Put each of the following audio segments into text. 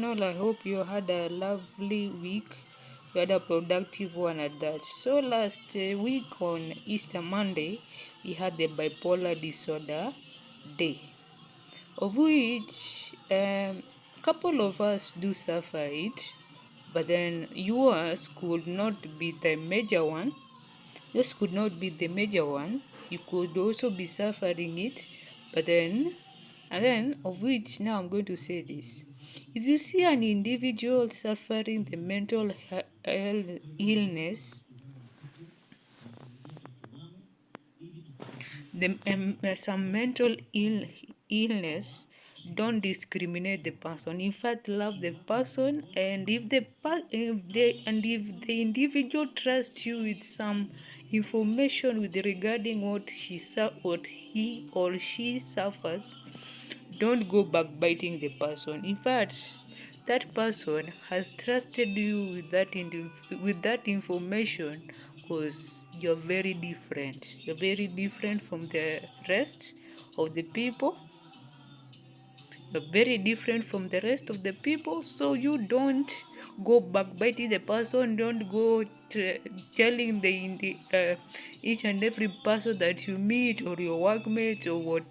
channel. I hope you had a lovely week. You had a productive one at that. So last week on Easter Monday, we had the bipolar disorder day, of which a couple of us do suffer it, but then yours could not be the major one. Yours could not be the major one. You could also be suffering it, but then, and then of which now I'm going to say this. If you see an individual suffering the mental illness, some mental illness, don't discriminate the person. In fact, love the person, and if the individual trusts you with some information with regarding what he or she suffers, don't go backbiting the person. In fact, that person has trusted you with that information because you're very different. You're very different from the rest of the people. You're very different from the rest of the people, so you don't go backbiting the person. Don't go telling each and every person that you meet, or your workmates, or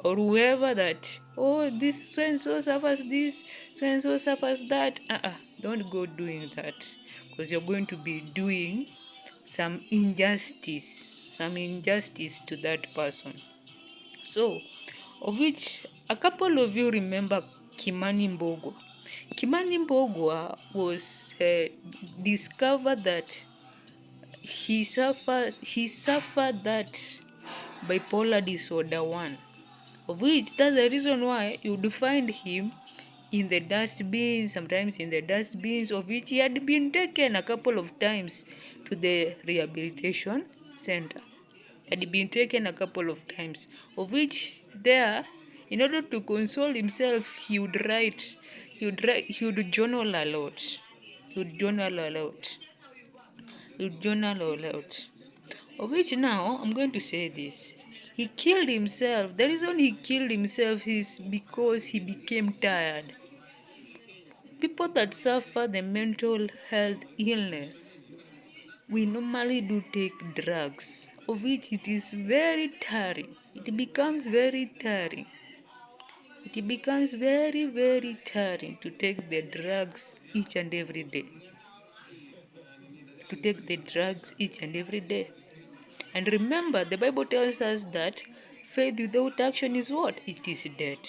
or whoever, that, oh, this so and so suffers this, so and so suffers that. Don't go doing that, because you're going to be doing some injustice to that person. So, of which a couple of you remember Kimani Mbogwa. Kimani Mbogwa was discovered that he suffered that bipolar disorder 1, of which that's the reason why you would find him in the dustbin, sometimes in the dustbins, of which he had been taken a couple of times to the rehabilitation center. Had been taken a couple of times, of which there, in order to console himself, he would journal a lot. He would journal a lot. Of which now, I'm going to say this. He killed himself. The reason he killed himself is because he became tired. People that suffer the mental health illness, we normally do take drugs, of which it is very tiring. It becomes very tiring. It becomes very, very tiring to take the drugs each and every day. To take the drugs each and every day. And remember, the Bible tells us that faith without action is what? It is dead.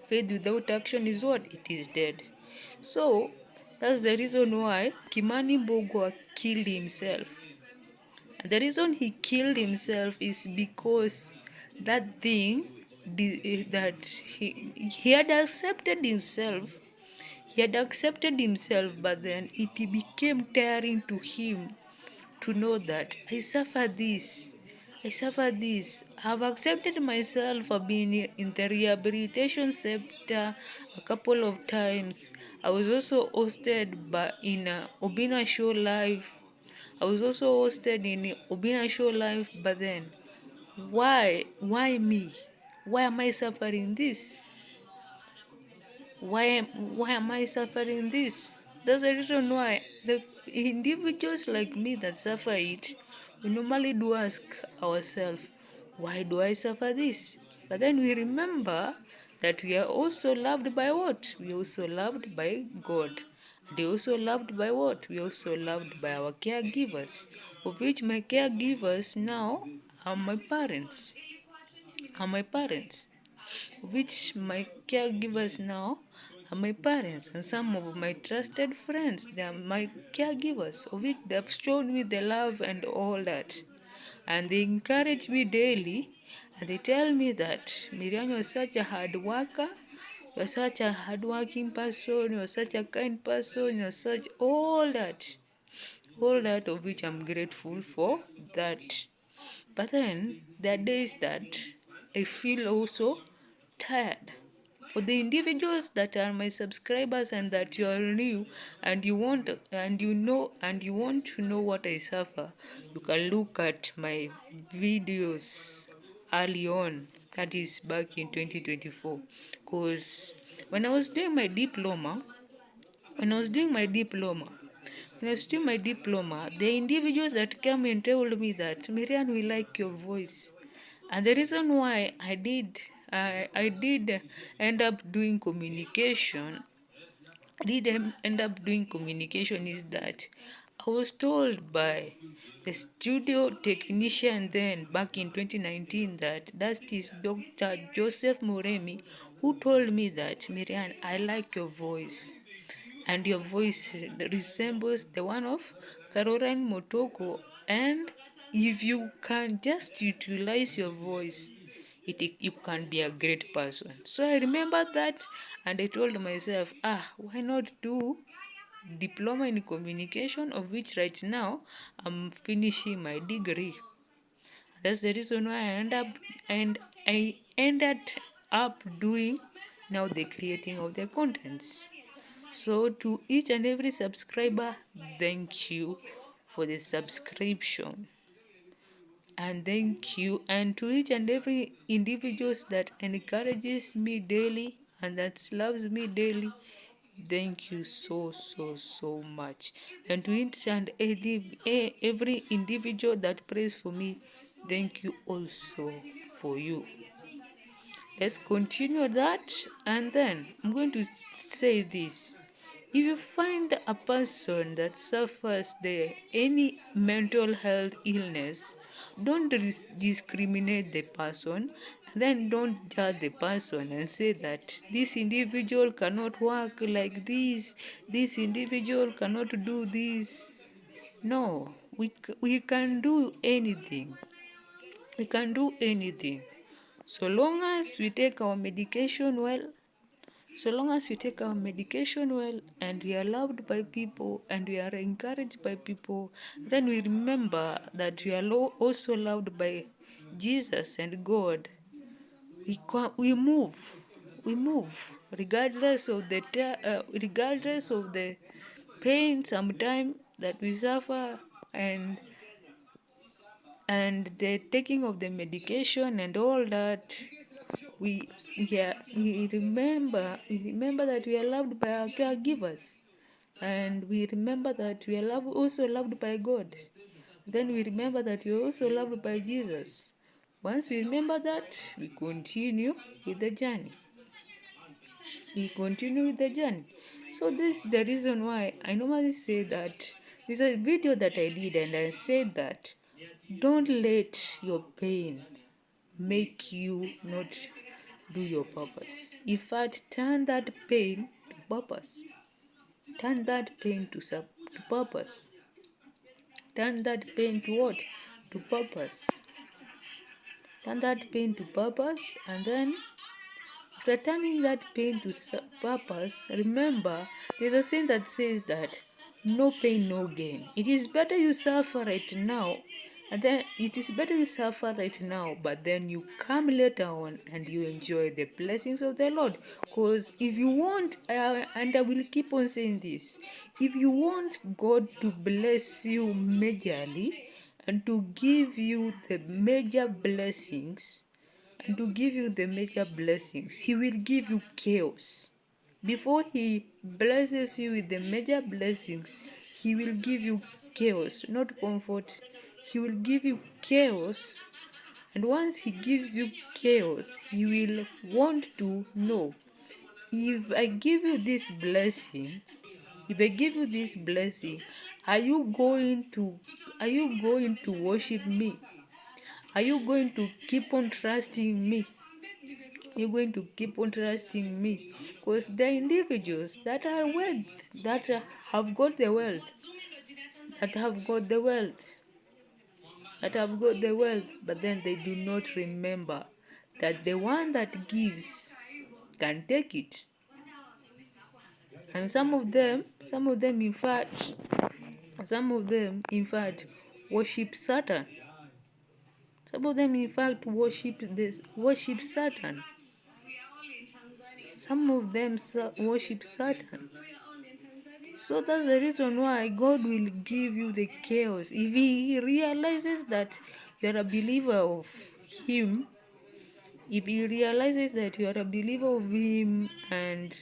Faith without action is what? It is dead. So, that's the reason why Kimani Mbogwa killed himself. And the reason he killed himself is because that thing that he had accepted himself. He had accepted himself, but then it became tiring to him to know that I suffer this. I've accepted myself. I've been in the rehabilitation sector a couple of times. I was also hosted in Obina Show Live. But then why me? Why am I suffering this? Why am I suffering this? That's the reason why the individuals like me that suffer it, we normally do ask ourselves, why do I suffer this? But then we remember that we are also loved by what? We are also loved by God. They also loved by what? We are also loved by our caregivers, of which my caregivers now are my parents. Which my caregivers now are my parents, and some of my trusted friends, they are my caregivers, of which they have shown me the love and all that. And they encourage me daily, and they tell me that, Miriam, you're such a hard worker, you're such a hardworking person, you're such a kind person, you're such all that, of which I'm grateful for that. But then there are days that I feel also tired. For the individuals that are my subscribers and that you are new and you want to know what I suffer, you can look at my videos early on. That is back in 2024. Because when I was doing my diploma, when I was doing my diploma, when I was doing my diploma, the individuals that came and told me that, Miriam, we like your voice. And the reason why I did end up doing communication, end up doing communication is that I was told by the studio technician then back in 2019 that is Dr. Joseph Muremi, who told me that, Miriam, I like your voice, and your voice resembles the one of Caroline Motoko, and if you can just utilize your voice, you can be a great person. So I remember that, and I told myself, why not do diploma in communication, of which right now I'm finishing my degree. That's the reason why I ended up doing now the creating of the contents. So to each and every subscriber, thank you for the subscription. And thank you, and to each and every individuals that encourages me daily and that loves me daily, thank you so much. And to each and every individual that prays for me, thank you also for you. Let's continue that, and then I'm going to say this. If you find a person that suffers any mental health illness, don't discriminate the person, and then don't judge the person and say that this individual cannot work like this individual cannot do this. No, we can do anything. We can do anything. So long as we take our medication well, so long as we take our medication well and we are loved by people and we are encouraged by people, then we remember that we are also loved by Jesus and God. We move, regardless of the pain sometimes that we suffer, and the taking of the medication and all that. We remember that we are loved by our caregivers, and we remember that we are also loved by God. Then we remember that we are also loved by Jesus. Once we remember that, we continue with the journey. So this is the reason why I normally say that there's a video that I did, and I said that don't let your pain make you not do your purpose. In fact, turn that pain to purpose. Turn that pain to purpose. Turn that pain to what? To purpose. Turn that pain to purpose, and then after turning that pain to purpose, remember there's a saying that says that no pain, no gain. It is better you suffer right now, and then it is better you suffer right now, but then you come later on and you enjoy the blessings of the Lord. Because if you want, and I will keep on saying this, if you want God to bless you majorly and to give you the major blessings, he will give you chaos. Before he blesses you with the major blessings, he will give you chaos, not comfort. He will give you chaos, and once he gives you chaos, he will want to know, if I give you this blessing, are you going to worship me? Are you going to keep on trusting me? You're going to keep on trusting me, because the individuals that are wealth, that have got the wealth, but then they do not remember that the one that gives can take it. And some of them in fact worship Satan. Some of them in fact worship Satan. Some of them worship Satan. So that's the reason why God will give you the chaos. If he realizes that you're a believer of him, If he realizes that you are a believer of him, and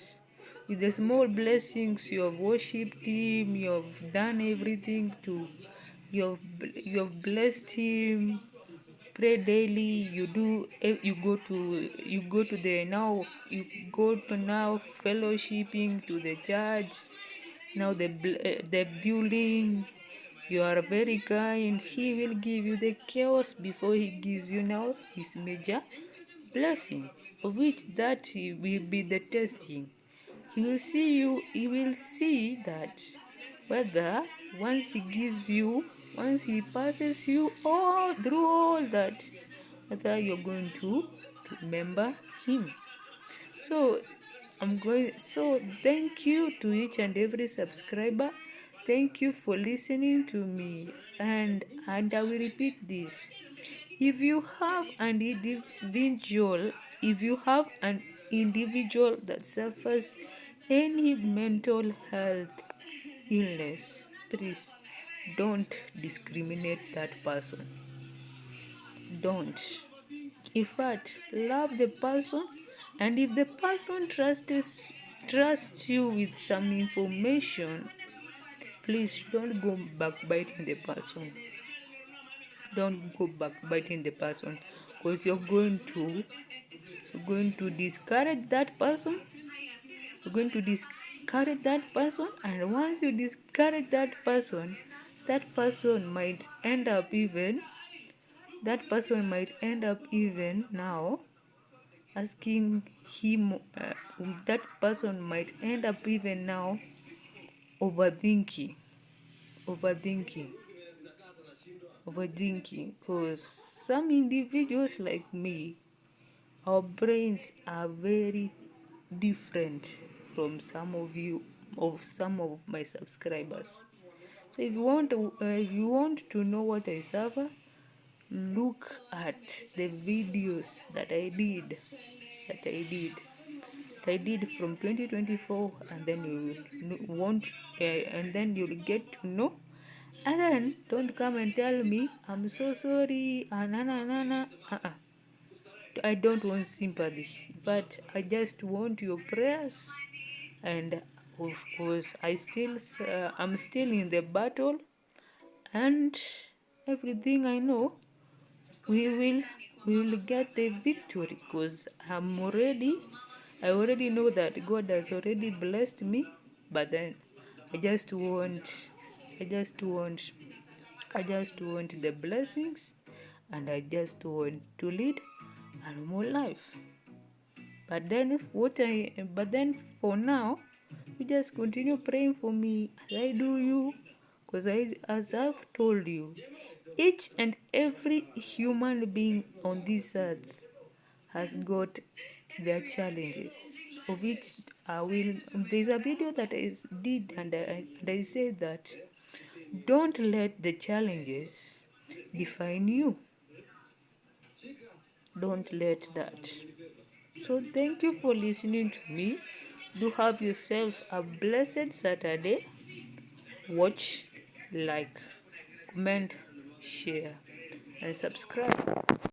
with the small blessings you have worshipped him, you have done everything to, you have blessed him, pray daily, you go to the now you go to now fellowshipping to the church, now the building, you are very kind, he will give you the chaos before he gives you now his major blessing, of which that will be the testing. He will see that whether once he gives you, once he passes you all through all that, whether you're going to remember him. So so thank you to each and every subscriber. Thank you for listening to me. And I will repeat this. If you have an individual, if you have an individual that suffers any mental health illness, please don't discriminate that person. Don't. In fact, love the person, and if the person trusts you with some information, please don't go backbiting the person. Don't go backbiting the person, because you're going to discourage that person. You're going to discourage that person, and once you discourage that person might end up even now asking him, that person might end up even now overthinking overthinking because some individuals like me, our brains are very different from some of my subscribers. So if you want to know what I suffer, look at the videos that I did from 2024, and then you'll get to know. And then don't come and tell me I'm so sorry, I don't want sympathy, but I just want your prayers. And of course, I'm still in the battle, and everything I know, we will get the victory, because I already know that God has already blessed me. But then I just want I just want I just want the blessings, and I just want to lead a normal life. But then for now, you just continue praying for me as I do you, because as I've told you, each and every human being on this earth has got their challenges, of which there's a video that I did, and I said that don't let the challenges define you. Don't let that. So thank you for listening to me. Do have yourself a blessed Saturday. Watch, like, comment, share, and subscribe.